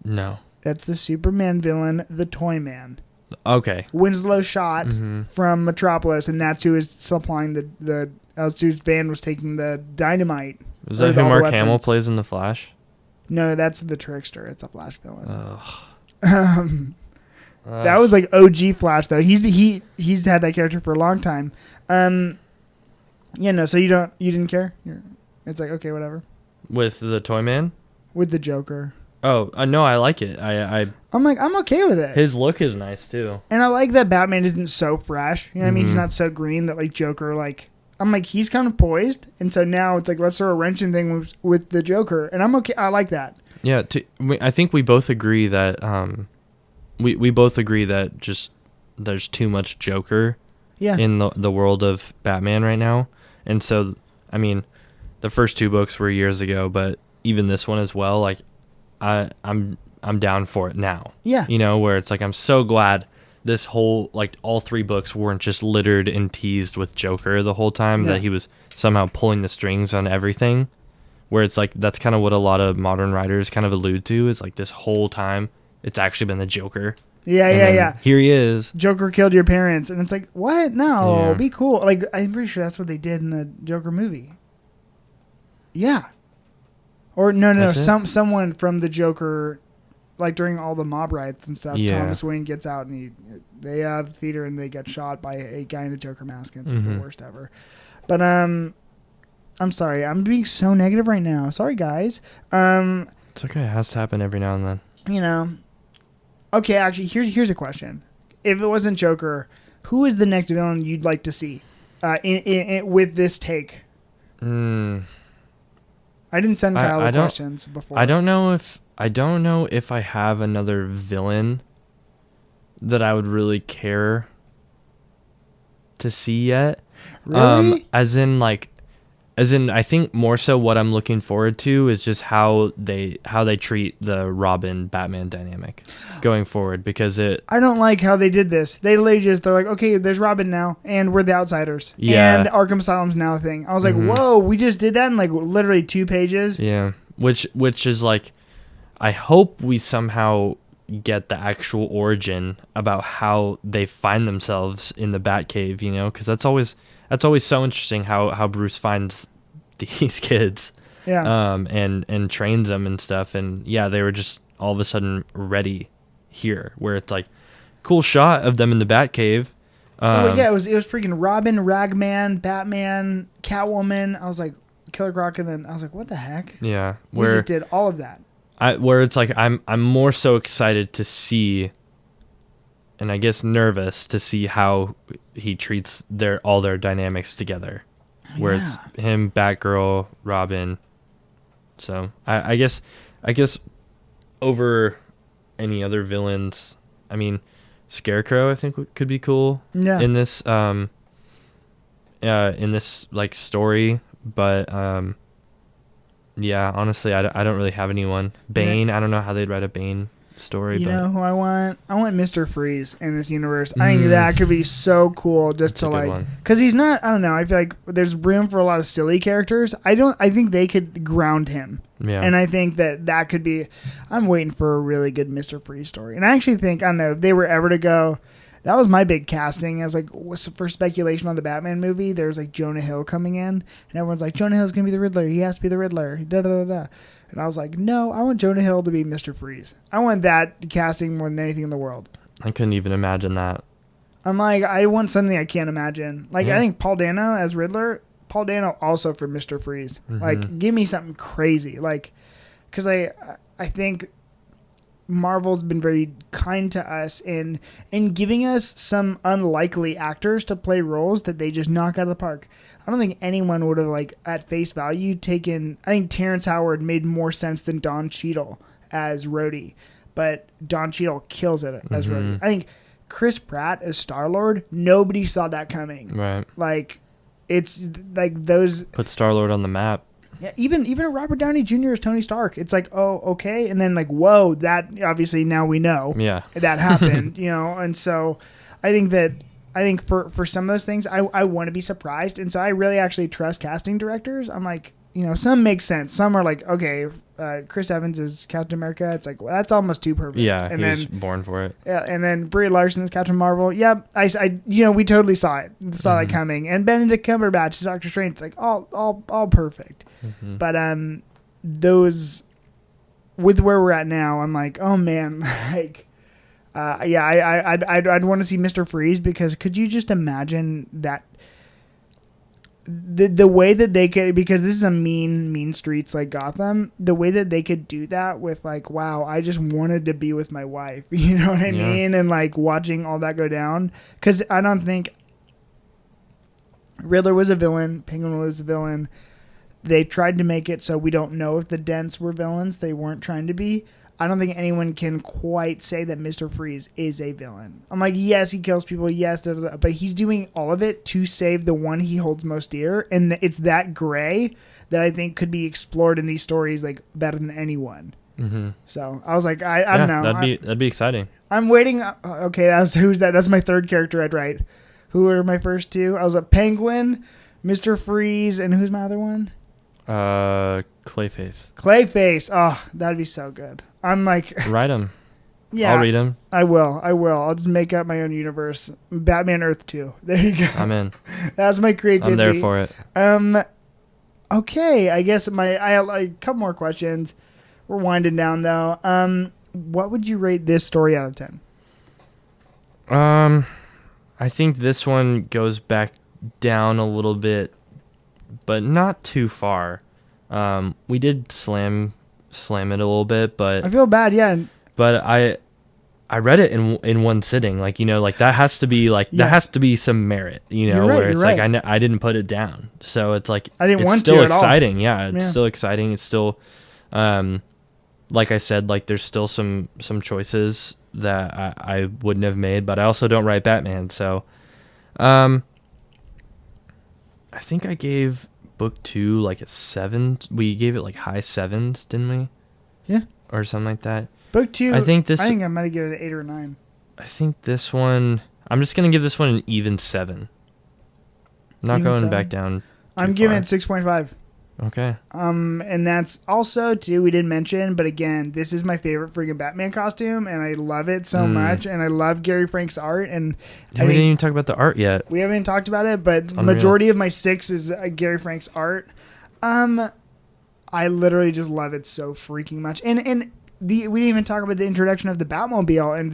No. That's the Superman villain, the Toyman. Okay. Winslow shot Mm-hmm. from Metropolis, and that's who is supplying that's whose van was taking the dynamite. Is that who all the Mark weapons. Hamill plays in The Flash? No, that's the Trickster. It's a Flash villain. Ugh. That was like OG Flash though. He's had that character for a long time. Yeah, no. So you didn't care. It's like okay, whatever. With the Toyman? With the Joker. Oh no, I like it. I'm like I'm okay with it. His look is nice too. And I like that Batman isn't so fresh. You know what I mean? He's Mhm. not so green that like Joker like. I'm like he's kind of poised, and so now it's like let's throw a wrench in thing with the Joker, and I'm okay. I like that. Yeah, I think we both agree that we both agree that just there's too much Joker Yeah. in the world of Batman right now. And so I mean, the first 2 books were years ago, but even this one as well, like I'm down for it now. Yeah. You know, where it's like I'm so glad this whole like all 3 books weren't just littered and teased with Joker the whole time, Yeah. that he was somehow pulling the strings on everything. Where it's like that's kind of what a lot of modern writers kind of allude to, is like this whole time it's actually been the Joker. Yeah, And yeah, then yeah. Here he is. Joker killed your parents, and it's like what? No, Yeah. be cool. Like I'm pretty sure that's what they did in the Joker movie. Yeah. Or no, That's it? someone from the Joker, like during all the mob riots and stuff. Yeah. Thomas Wayne gets out and they out of the theater and they get shot by a guy in a Joker mask. And it's like the Mhm. worst ever. But I'm sorry, I'm being so negative right now. Sorry, guys. It's okay. It has to happen every now and then. You know. Okay, actually, here's a question. If it wasn't Joker, who is the next villain you'd like to see with this take? I didn't send Kyle the questions before. I don't know if I have another villain that I would really care to see yet. Really? As in I think more so what I'm looking forward to is just how they treat the Robin Batman dynamic going forward, because I don't like how they did this. They're like, okay, there's Robin now, and we're the outsiders. Yeah. And Arkham Asylum's now a thing. I was like, Mhm. whoa, we just did that in like literally 2 pages. Yeah, which is like, I hope we somehow get the actual origin about how they find themselves in the Batcave, you know, because that's always so interesting how Bruce finds these kids, Yeah. and trains them and stuff, and yeah, they were just all of a sudden ready here, where it's like cool shot of them in the Batcave. Oh yeah, it was freaking Robin, Ragman, Batman, Catwoman. I was like Killer Croc, and then I was like, what the heck? Yeah, We just did all of that. where it's like I'm more so excited to see, and I guess nervous to see how he treats all their dynamics together, where it's him, Batgirl, Robin. So I guess over any other villains, I mean, Scarecrow I think could be cool. Yeah. In this like story, but yeah, honestly, I don't really have anyone. Bane, I don't know how they'd write a Bane story. You but know who I want? I want Mr. Freeze in this universe. I think that could be so cool just That's to a good like, one. because he's not. I don't know. I feel like there's room for a lot of silly characters. I think they could ground him. Yeah. And I think that could be. I'm waiting for a really good Mr. Freeze story. And I actually think, I don't know, if they were ever to go. That was my big casting as like for speculation on the Batman movie. There's like Jonah Hill coming in, and everyone's like, Jonah Hill's gonna be the Riddler. He has to be the Riddler. Da da da da. And I was like, no, I want Jonah Hill to be Mr. Freeze. I want that casting more than anything in the world. I couldn't even imagine that. I'm like, I want something I can't imagine. Like, Yeah. I think Paul Dano as Riddler, Paul Dano also for Mr. Freeze. Like, give me something crazy. Like, because I think Marvel's been very kind to us in giving us some unlikely actors to play roles that they just knock out of the park. I don't think anyone would have, like, at face value taken. I think Terrence Howard made more sense than Don Cheadle as Rhodey, but Don Cheadle kills it as Rhodey. I think Chris Pratt as Star-Lord, nobody saw that coming. Right. Like, it's like those. Put Star-Lord on the map. Yeah, even Robert Downey Jr. as Tony Stark. It's like, oh, okay, and then like, whoa, that obviously now we know Yeah. that happened, you know, and so I think for some of those things, I want to be surprised, and so I really actually trust casting directors. I'm like, you know, some make sense, some are like, okay, Chris Evans is Captain America. It's like, well, that's almost too perfect. Yeah, and he was born for it. yeah, and then Brie Larson is Captain Marvel. Yep, I you know, we totally saw that coming. And Benedict Cumberbatch is Doctor Strange. It's like all perfect. But those with where we're at now, I'm like, oh man, like, yeah, I'd want to see Mr. Freeze, because could you just imagine that? The way that they could, because this is a mean streets like Gotham, the way that they could do that with like, wow, I just wanted to be with my wife, you know what I mean? And like watching all that go down, because I don't think Riddler was a villain, Penguin was a villain. They tried to make it so we don't know if the Dents were villains. They weren't trying to be. I don't think anyone can quite say that Mr. Freeze is a villain. I'm like, yes, he kills people, yes, but he's doing all of it to save the one he holds most dear, and it's that gray that I think could be explored in these stories like better than anyone. So I was like, I don't know. That'd be exciting. I'm waiting. Okay, who's that? That's my third character I'd write. Who are my first two? I was a Penguin, Mr. Freeze, and who's my other one? Clayface. Clayface. Oh, that'd be so good. I'm like, Write them. yeah, I'll read them. I will. I'll just make up my own universe. Batman Earth 2. There you go. I'm in. That's my creativity. I'm there for it. Okay, I guess I have like a couple more questions. We're winding down though. What would you rate this story out of 10? I think this one goes back down a little bit, but not too far. We did slam it a little bit, but I feel bad, yeah. But I read it in one sitting, like, you know, like that has to be like Yes. that has to be some merit, you know, You're right, where it's you're like right. I didn't put it down, so it's like I didn't it's want still to at all. exciting, yeah, it's Yeah. still exciting, it's still, like I said, like there's still some choices that I wouldn't have made, but I also don't write Batman, so, I think I gave book 2 like a 7. We gave it like high 7s, didn't we? Yeah. Or something like that. Book 2. I think I might have given it an 8 or 9. I think this one, I'm just going to give this one an even 7. Not Even going 7? back down. I'm giving it 6.5. Okay. And that's also too, we didn't mention, but again, this is my favorite freaking Batman costume, and I love it so much, and I love Gary Frank's art, and Yeah, we didn't even talk about the art yet. we haven't talked about it, but Unreal. majority of my 6 is Gary Frank's art. I literally just love it so freaking much, and we didn't even talk about the introduction of the Batmobile and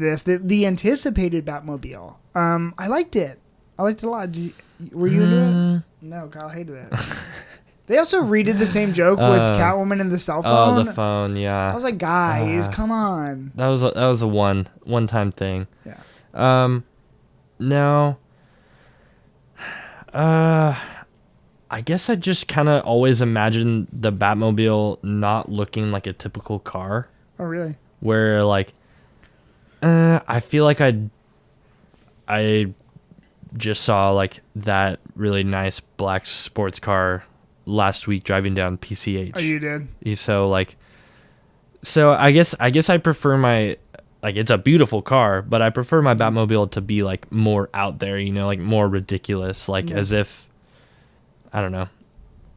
the anticipated Batmobile. I liked it. I liked it a lot. Were you into it? No, Kyle hated it. They also redid the same joke with Catwoman and the cell phone. Oh, the phone, yeah. I was like, guys, come on. That was a one-time thing. Yeah. No. I guess I just kind of always imagined the Batmobile not looking like a typical car. Oh, really? Where like, I feel like I just saw like that really nice black sports car last week driving down PCH. Oh, you did? So I guess I prefer my like it's a beautiful car, but I prefer my Batmobile to be like more out there, you know, like more ridiculous, like as if, I don't know,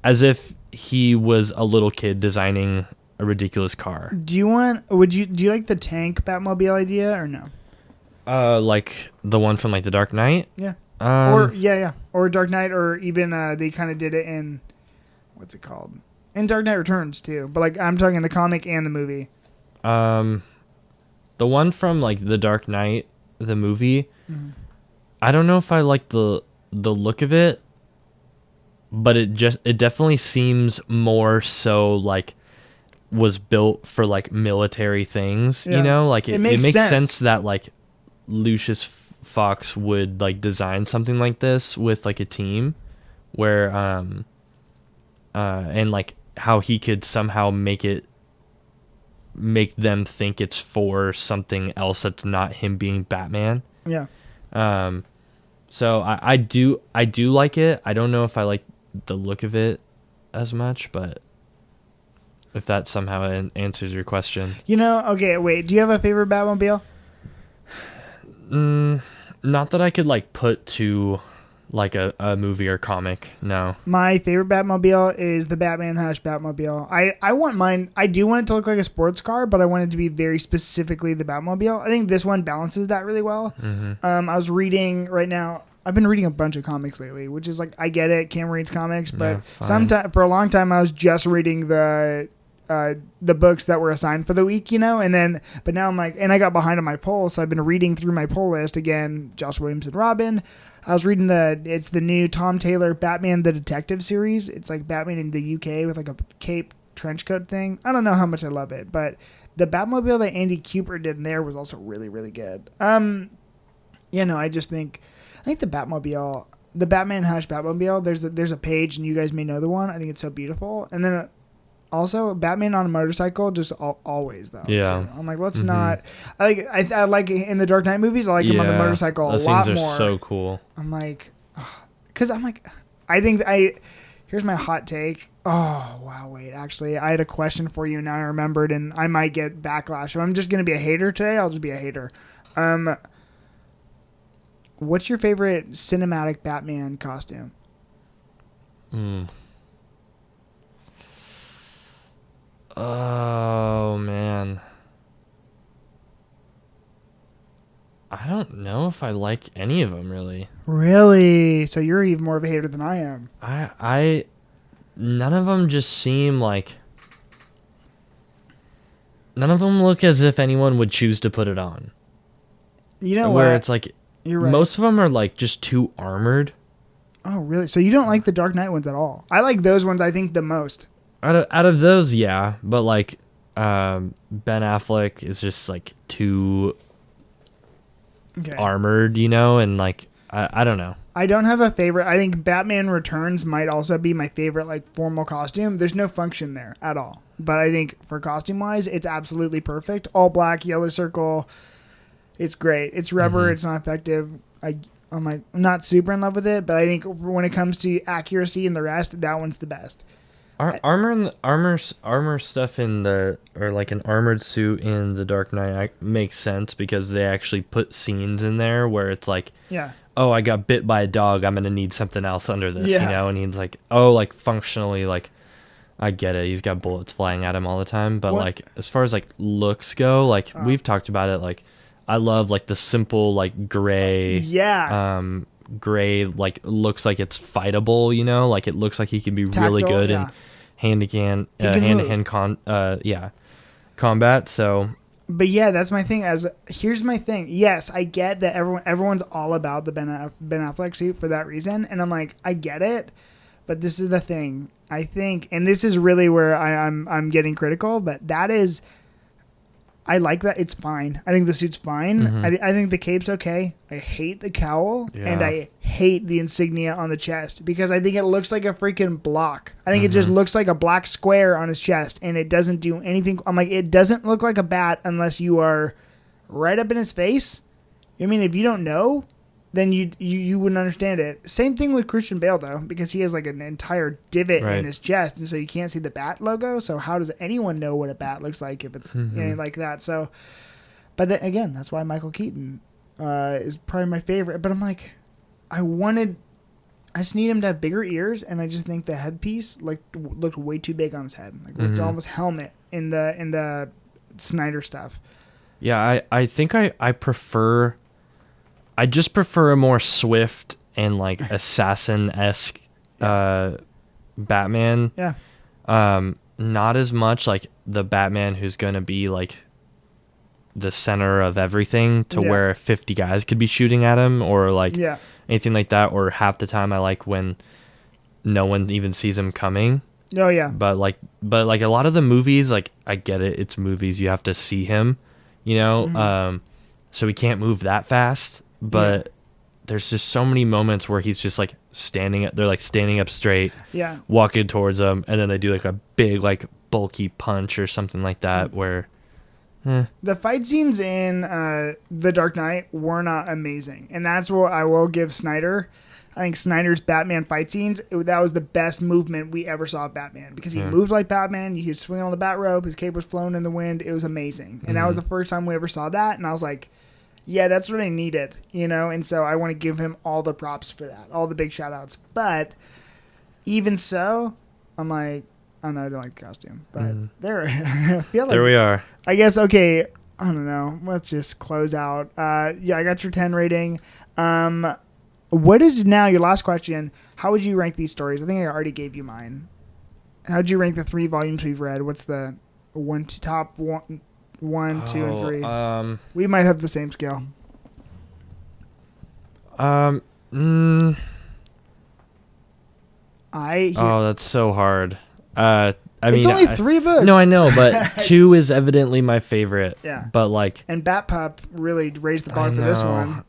as if he was a little kid designing a ridiculous car. Do you like the tank Batmobile idea or no? Like the one from like The Dark Knight. Yeah. Or Dark Knight, or even they kind of did it in, what's it called? In Dark Knight Returns too. But like I'm talking the comic and the movie. The one from like The Dark Knight, the movie. I don't know if I like the look of it, but it definitely seems more so like was built for like military things, you know? Like it makes sense that like Lucius Fox would like design something like this with like a team where and like how he could somehow make them think it's for something else that's not him being Batman. Yeah. So I do like it. I don't know if I like the look of it as much, but if that somehow answers your question. You know, okay, wait. Do you have a favorite Batmobile? Not that I could like put to like a movie or comic. No. My favorite Batmobile is the Batman Hush Batmobile. I want mine. I do want it to look like a sports car, but I want it to be very specifically the Batmobile. I think this one balances that really well. I was reading right now. I've been reading a bunch of comics lately, which is like, I get it, Cam reads comics, but for a long time I was just reading the books that were assigned for the week, you know, but now I'm like, and I got behind on my poll, so I've been reading through my poll list again. Josh Williams and Robin. I was reading it's the new Tom Taylor Batman the Detective series. It's like Batman in the UK with like a cape trench coat thing. I don't know how much I love it, but the Batmobile that Andy Cooper did in there was also really, really good. You know, I think the Batmobile, the Batman Hush Batmobile, there's a page, and you guys may know the one. I think it's so beautiful. And then also Batman on a motorcycle, just always though. Yeah. So I'm like, let's not. I like in the Dark Knight movies. I like him on the motorcycle those a lot scenes are more. so cool. I'm like, because here's my hot take. Oh wow, wait. Actually, I had a question for you. Now I remembered, and I might get backlash. If I'm just gonna be a hater today, I'll just be a hater. What's your favorite cinematic Batman costume? Oh, man. I don't know if I like any of them, really. Really? So you're even more of a hater than I am. None of them just seem like... None of them look as if anyone would choose to put it on. You know where what? it's like... You're right. Most of them are like just too armored. Oh, really? So you don't like the Dark Knight ones at all? I like those ones, I think, the most. Out of those, yeah. But like Ben Affleck is just like too armored, you know? And like, I don't know. I don't have a favorite. I think Batman Returns might also be my favorite like formal costume. There's no function there at all. But I think for costume-wise, it's absolutely perfect. All black, yellow circle. It's great. It's rubber. It's not effective. I'm not super in love with it, but I think when it comes to accuracy and the rest, that one's the best. Armor stuff or like an armored suit in the Dark Knight makes sense because they actually put scenes in there where it's like, oh, I got bit by a dog. I'm gonna need something else under this, you know. And he's like, oh, like functionally, like I get it. He's got bullets flying at him all the time, but like as far as like looks go, like we've talked about it, like. I love like the simple like gray. Gray like looks like it's fightable, you know, like it looks like he can be really good in hand-to-hand combat. So, but yeah, that's my thing. Here's my thing. Yes, I get that everyone's all about the Ben Affleck suit for that reason, and I'm like, I get it, but this is the thing. I think, and this is really where I'm getting critical, but that is. I like that. It's fine. I think the suit's fine. I think the cape's okay. I hate the cowl, and I hate the insignia on the chest because I think it looks like a freaking block. I think it just looks like a black square on his chest, and it doesn't do anything. I'm like, it doesn't look like a bat unless you are right up in his face. I mean, if you don't know, then you wouldn't understand it. Same thing with Christian Bale, though, because he has like an entire divot in his chest, and so you can't see the bat logo. So how does anyone know what a bat looks like if it's like that? So, But again, that's why Michael Keaton is probably my favorite. But I'm like, I just need him to have bigger ears, and I just think the headpiece looked way too big on his head, like looked almost helmet in the Snyder stuff. Yeah, I think I just prefer a more swift and like assassin-esque Batman. Yeah. Not as much like the Batman who's gonna be like the center of everything to where 50 guys could be shooting at him, or like anything like that. Or half the time I like when no one even sees him coming. Oh yeah. But like a lot of the movies, like I get it, it's movies, you have to see him, you know, so he can't move that fast. But there's just so many moments where he's just like standing up straight, walking towards them, and then they do like a big like bulky punch or something like that where the fight scenes in The Dark Knight were not amazing, and that's what I will give Snyder. I think Snyder's Batman fight scenes, that was the best movement we ever saw of Batman, because he moved like Batman. You could swing on the bat rope, his cape was flowing in the wind. It was amazing, and that was the first time we ever saw that, and I was like, yeah, that's what I needed, you know. And so I want to give him all the props for that, all the big shout outs. But even so, I'm like, I know I don't like the costume, but I feel like there we are. I guess, okay, I don't know. Let's just close out. I got your 10 rating. What is now your last question? How would you rank these stories? I think I already gave you mine. How'd you rank the 3 volumes we've read? What's the top one, 2, and 3? We might have the same scale. That's so hard. I mean, it's only 3 books. No, I know, but 2 is evidently my favorite. Yeah. But like, and Batpup really raised the bar for this one.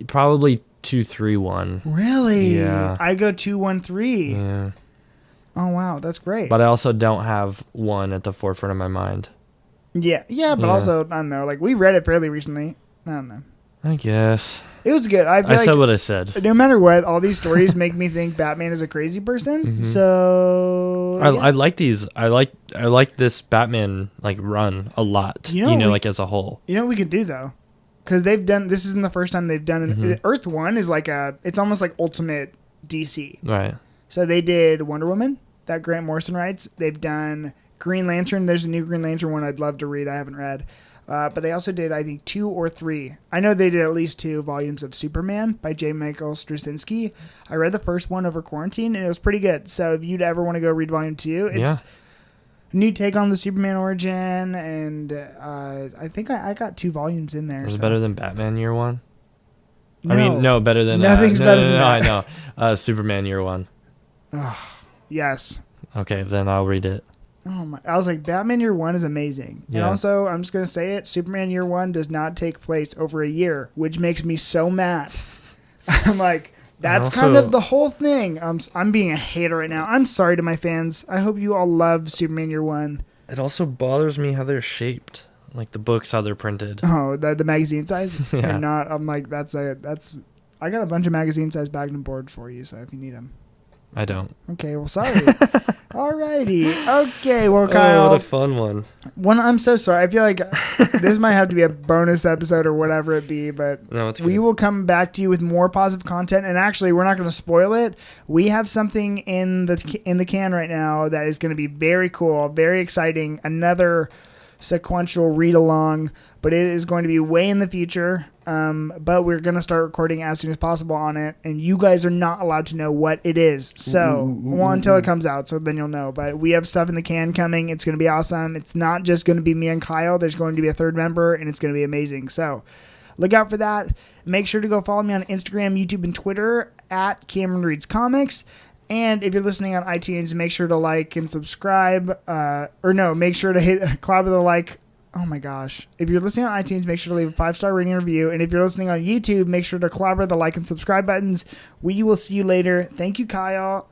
Probably 2, 3, 1. Really? Yeah. I go 2, 1, 3. Yeah. Oh wow, that's great. But I also don't have 1 at the forefront of my mind. Yeah, but also, I don't know, like, we read it fairly recently. I don't know. I guess. It was good. I said what I said. No matter what, all these stories make me think Batman is a crazy person. So I like these. I like this Batman like run a lot. Like as a whole. You know what we could do though? Because this isn't the first time they've done Earth 1 is like it's almost like Ultimate DC. Right. So they did Wonder Woman, that Grant Morrison writes. They've done Green Lantern. There's a new Green Lantern one I'd love to read. I haven't read. But they also did, I think, 2 or 3. I know they did at least 2 volumes of Superman by J. Michael Straczynski. I read the first one over quarantine, and it was pretty good. So if you'd ever want to go read volume 2, it's a new take on the Superman origin, and I think I got 2 volumes in there. Was it better than Batman Year 1? No. I mean, no, better than... Nothing's better than that. I know. Superman Year 1. Yes. Okay, then I'll read it. Oh my! I was like, Batman Year 1 is amazing. Yeah. And also, I'm just going to say it, Superman Year 1 does not take place over a year, which makes me so mad. I'm like, that's kind of the whole thing. I'm being a hater right now. I'm sorry to my fans. I hope you all love Superman Year 1. It also bothers me how they're shaped. Like the books, how they're printed. Oh, the magazine size? Yeah. They're not. I'm like, I got a bunch of magazine size Magnum boards for you, so if you need them. I don't. Okay, well, sorry. Alrighty. Okay, well, Kyle. Oh, what a fun one. I'm so sorry. I feel like this might have to be a bonus episode or whatever it be, but no, it's we will come back to you with more positive content. And actually, we're not going to spoil it. We have something in the can right now that is going to be very cool, very exciting. Another sequential read along, but it is going to be way in the future. But we're going to start recording as soon as possible on it, and you guys are not allowed to know what it is. So, until it comes out, so then you'll know. But we have stuff in the can coming. It's going to be awesome. It's not just going to be me and Kyle. There's going to be a third member, and it's going to be amazing. So, look out for that. Make sure to go follow me on Instagram, YouTube, and Twitter at Cameron Reads Comics. And if you're listening on iTunes, make sure to like and subscribe. Make sure to hit clap with a like. Oh my gosh. If you're listening on iTunes, make sure to leave a 5-star rating review. And if you're listening on YouTube, make sure to clobber the like and subscribe buttons. We will see you later. Thank you, Kyle.